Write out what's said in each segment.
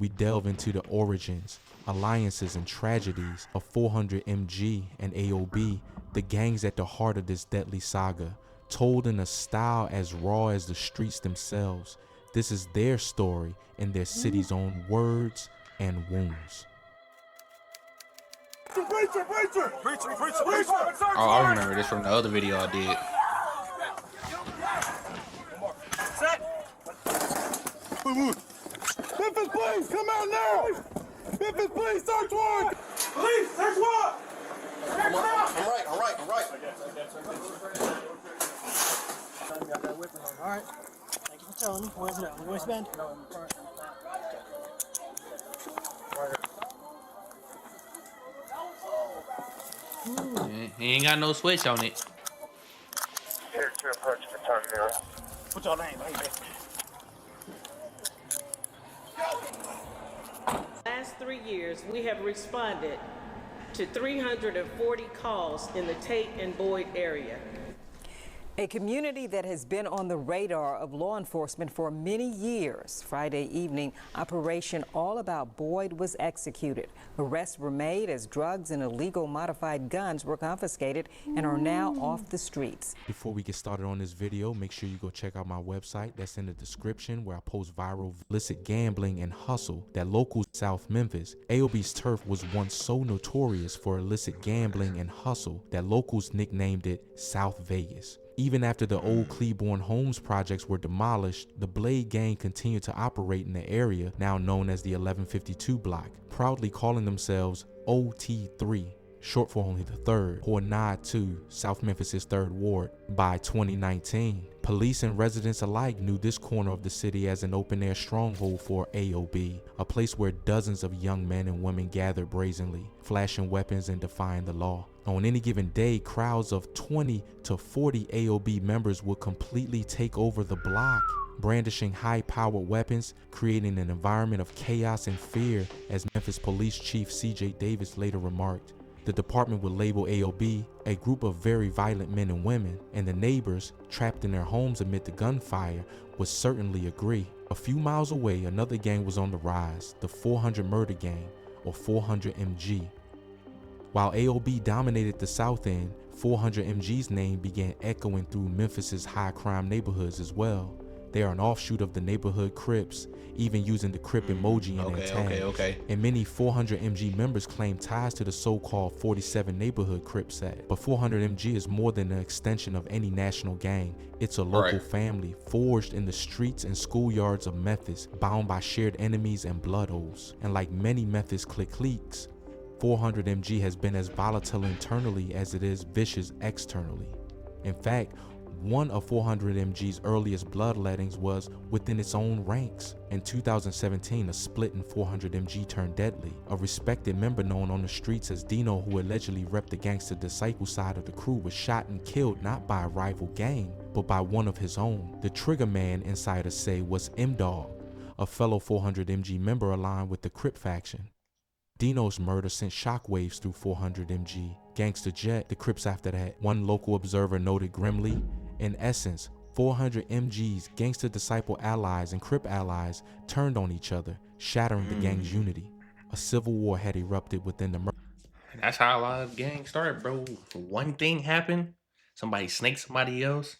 we delve into the origins, alliances, and tragedies of 400MG and AOB, the gangs at the heart of this deadly saga, told in a style as raw as the streets themselves. This is their story in their city's own words and wounds. Oh, I remember this from the other video I did. Memphis, please, come out now! Memphis, please, search warrant! Please, search warrant! I'm right. All right. Thank you for telling me. Where's it at? We're going to spend? He ain't got no switch on it. Here to approach the terminal. What's your name, baby? Last 3 years, we have responded to 340 calls in the Tate and Boyd area. A community that has been on the radar of law enforcement for many years. Friday evening, Operation All About Boyd was executed. Arrests were made as drugs and illegal modified guns were confiscated and are now off the streets. Before we get started on this video, make sure you go check out my website that's in the description, where I post viral illicit gambling and hustle that locals South Memphis. AOB's turf was once so notorious for illicit gambling and hustle that locals nicknamed it South Vegas. Even after the old Cleburne Homes projects were demolished, the Blade Gang continued to operate in the area now known as the 1152 block, proudly calling themselves OT3, short for only the third, or a nod to South Memphis's third ward. By 2019, police and residents alike knew this corner of the city as an open-air stronghold for AOB, a place where dozens of young men and women gathered brazenly, flashing weapons and defying the law. On any given day, crowds of 20 to 40 AOB members would completely take over the block, brandishing high-powered weapons, creating an environment of chaos and fear, as Memphis Police Chief C.J. Davis later remarked. The department would label AOB a group of very violent men and women, and the neighbors, trapped in their homes amid the gunfire, would certainly agree. A few miles away, another gang was on the rise, the 400 Murder Gang, or 400MG. While AOB dominated the South End, 400MG's name began echoing through Memphis's high-crime neighborhoods as well. They are an offshoot of the neighborhood Crips, even using the Crip emoji in their tags. And many 400MG members claim ties to the so-called 47 neighborhood Crip set. But 400MG is more than an extension of any national gang. It's a local family, forged in the streets and schoolyards of Memphis, bound by shared enemies and blood oaths. And like many Memphis cliques, 400MG has been as volatile internally as it is vicious externally. In fact, one of 400MG's earliest bloodlettings was within its own ranks. In 2017, a split in 400MG turned deadly. A respected member known on the streets as Dino, who allegedly repped the gangster disciple side of the crew, was shot and killed not by a rival gang, but by one of his own. The trigger man, insiders say, was M-Dog, a fellow 400MG member aligned with the Crip faction. Dino's murder sent shockwaves through 400MG. Gangsta Jet, the Crips after that. One local observer noted grimly, in essence, 400MG's gangster disciple allies and Crip allies turned on each other, shattering the gang's unity. A civil war had erupted within the murder. That's how a lot of gangs start, bro. One thing happened, somebody snaked somebody else.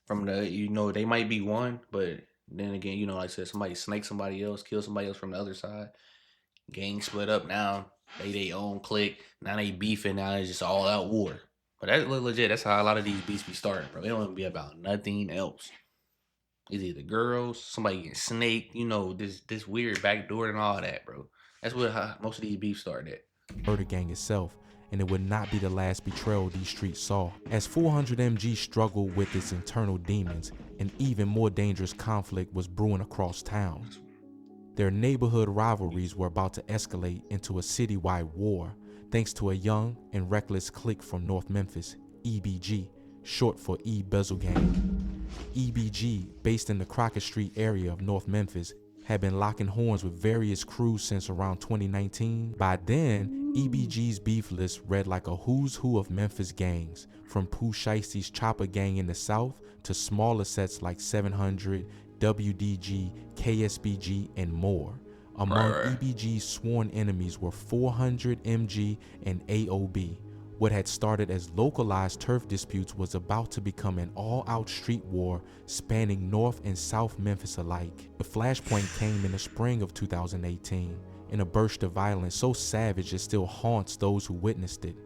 From the, they might be one, but then again, like I said, somebody snaked somebody else, killed somebody else from the other side. Gang split up now. They own clique. Now they beefing. Now it's just all out war. But that's legit. That's how a lot of these beefs be starting, bro. It don't even be about nothing else. It's either girls, somebody getting snaked, this weird backdoor and all that, bro. That's how most of these beefs started at. Murder gang itself, and it would not be the last betrayal these streets saw. As 400MG struggled with its internal demons, an even more dangerous conflict was brewing across town. Their neighborhood rivalries were about to escalate into a citywide war, thanks to a young and reckless clique from North Memphis, EBG, short for E-Bezel Gang. EBG, based in the Crockett Street area of North Memphis, had been locking horns with various crews since around 2019. By then, EBG's beef list read like a who's who of Memphis gangs, from Pooh Shiesty's Chopper Gang in the south to smaller sets like 700, WDG, KSBG, and more. Among Right. EBG's sworn enemies were 400MG and AOB. What had started as localized turf disputes was about to become an all-out street war spanning North and South Memphis alike. The flashpoint came in the spring of 2018, in a burst of violence so savage it still haunts those who witnessed it.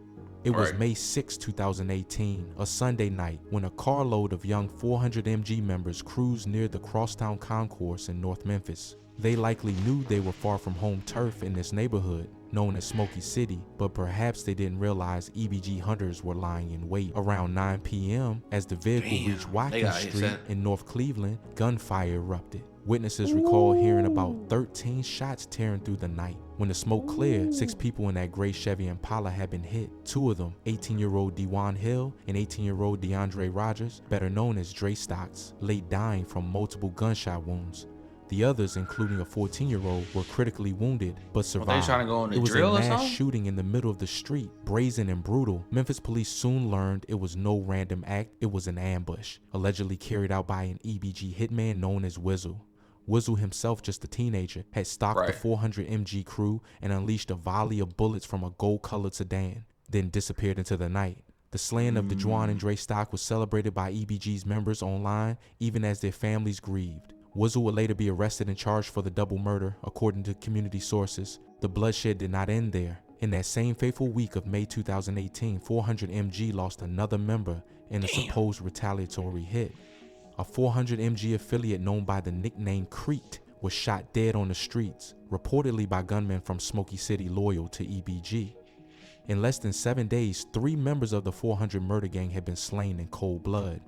It was Right. May 6, 2018, a Sunday night, when a carload of young 400MG members cruised near the Crosstown Concourse in North Memphis. They likely knew they were far from home turf in this neighborhood, known as Smoky City, but perhaps they didn't realize EBG hunters were lying in wait. Around 9 p.m., as the vehicle Damn, reached they Watkins got hit, Street son. in North Cleveland, gunfire erupted. Witnesses recall hearing about 13 shots tearing through the night. When the smoke cleared, 6 people in that gray Chevy Impala had been hit. 2 of them, 18-year-old Dewan Hill and 18-year-old DeAndre Rogers, better known as Dre Stocks, lay dying from multiple gunshot wounds. The others, including a 14-year-old, were critically wounded but survived. trying to go on the It was a drill or mass something? shooting in the middle of the street, brazen and brutal. Memphis police soon learned it was no random act, it was an ambush, allegedly carried out by an EBG hitman known as Wizzle. Wizzle himself, just a teenager, had stalked the Right. 400MG crew and unleashed a volley of bullets from a gold-colored sedan, then disappeared into the night. The slaying of DeJuan and Dre Stock was celebrated by EBG's members online, even as their families grieved. Wizzle would later be arrested and charged for the double murder, according to community sources. The bloodshed did not end there. In that same fateful week of May 2018, 400MG lost another member in a supposed retaliatory hit. A 400MG affiliate known by the nickname Crete was shot dead on the streets, reportedly by gunmen from Smoky City loyal to EBG. In less than 7 days, 3 members of the 400 murder gang had been slain in cold blood.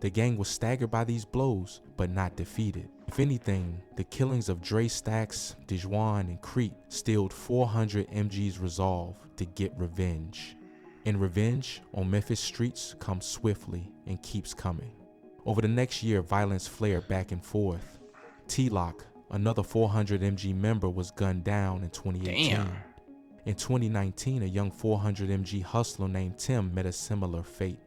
The gang was staggered by these blows, but not defeated. If anything, the killings of Dre Stacks, DeJuan, and Crete stilled 400MG's resolve to get revenge. And revenge on Memphis streets comes swiftly and keeps coming. Over the next year, violence flared back and forth. T-Lock, another 400MG member, was gunned down in 2018. Damn. In 2019, a young 400MG hustler named Tim met a similar fate.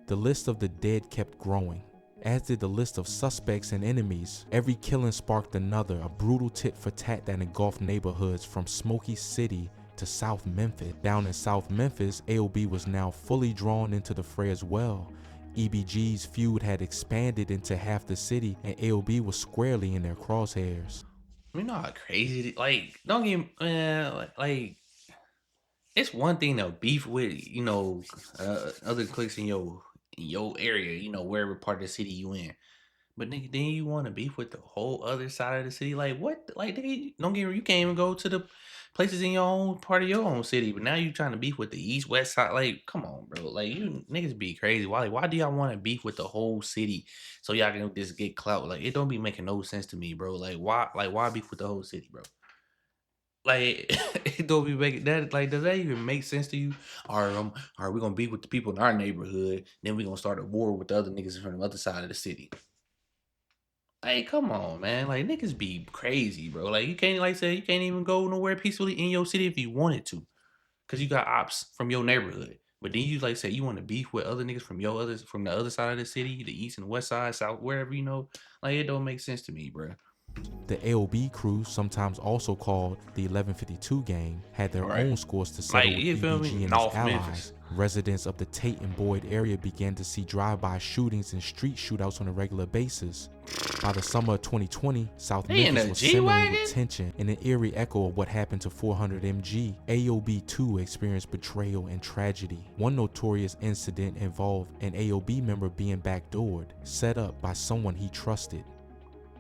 The list of the dead kept growing, as did the list of suspects and enemies. Every killing sparked another, a brutal tit-for-tat that engulfed neighborhoods from Smoky City to South Memphis. Down in South Memphis, AOB was now fully drawn into the fray as well. EBG's feud had expanded into half the city, and AOB was squarely in their crosshairs. You know how crazy, like, don't get, like, it's one thing to beef with, other cliques in your area, wherever part of the city you in. But nigga, then you want to beef with the whole other side of the city? Like, what? Like, nigga, don't get me, you can't even go to the places in your own part of your own city. But now you trying to beef with the east, west side. Like, come on, bro. Like, you niggas be crazy. Why do y'all want to beef with the whole city so y'all can just get clout? Like, it don't be making no sense to me, bro. Like, why beef with the whole city, bro? Like, it don't be making that. Like, does that even make sense to you? All right, we're gonna beef with the people in our neighborhood, then we're gonna start a war with the other niggas from the other side of the city. Like, come on, man. Like, niggas be crazy, bro. Like, you can't, like, say, you can't even go nowhere peacefully in your city if you wanted to, because you got ops from your neighborhood. But then you, like, say you want to beef with other niggas from the other side of the city, the east and west side, south, wherever, like, it don't make sense to me, bro. The AOB crew, sometimes also called the 1152 gang, had their own scores to settle Like, with you feel me? EBG and its North allies. Memphis. Residents of the Tate and Boyd area began to see drive-by shootings and street shootouts on a regular basis. By the summer of 2020, South They in Memphis a was G-Wagon? simmering with tension. In an eerie echo of what happened to 400MG, AOB too experienced betrayal and tragedy. One notorious incident involved an AOB member being backdoored, set up by someone he trusted.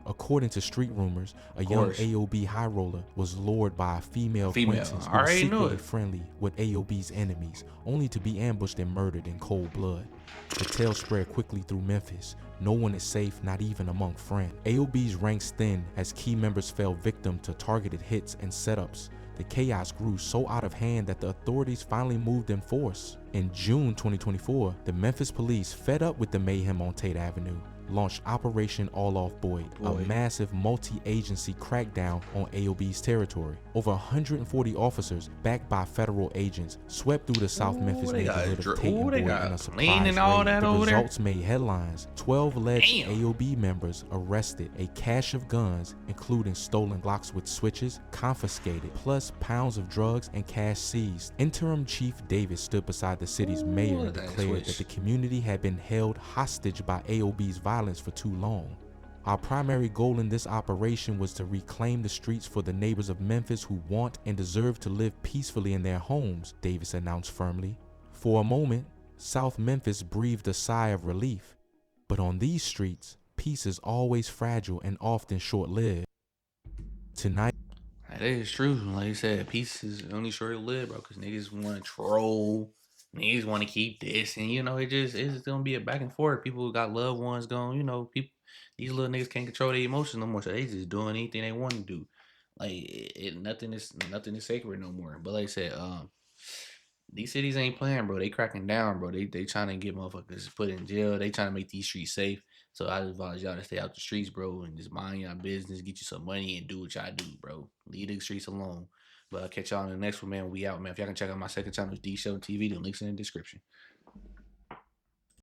According to street rumors, a young AOB high roller was lured by a female acquaintance who I was already knew secretly it. friendly with AOB's enemies, only to be ambushed and murdered in cold blood. The tale spread quickly through Memphis. No one is safe, not even among friends. AOB's ranks thinned as key members fell victim to targeted hits and setups. The chaos grew so out of hand that the authorities finally moved in force. In June 2024, the Memphis police, fed up with the mayhem on Tate Avenue, launched Operation All Off Boyd, a massive multi-agency crackdown on AOB's territory. Over 140 officers, backed by federal agents, swept through the South Memphis neighborhood of Tate and Boyd in a surprise raid. The results made headlines. 12 alleged AOB members arrested, a cache of guns, including stolen Glocks with switches, confiscated, plus pounds of drugs and cash seized. Interim Chief Davis stood beside the city's mayor and declared that the community had been held hostage by AOB's violence for too long. Our primary goal in this operation was to reclaim the streets for the neighbors of Memphis who want and deserve to live peacefully in their homes, Davis announced firmly. For a moment, South Memphis breathed a sigh of relief. But on these streets, peace is always fragile and often short-lived. Tonight, that is true. Like you said, peace is only short-lived, bro, because niggas want to troll. Niggas want to keep this, and it's gonna be a back and forth. People got loved ones going, people. These little niggas can't control their emotions no more, so they just doing anything they want to do. Like nothing is sacred no more. But like I said, these cities ain't playing, bro. They cracking down, bro. They trying to get motherfuckers put in jail. They trying to make these streets safe. So I advise y'all to stay out the streets, bro, and just mind your business, get you some money, and do what y'all do, bro. Leave the streets alone. But I'll catch y'all in the next one, man. We out, man. If y'all can check out my second channel, D.SHELTONTV. The link's in the description.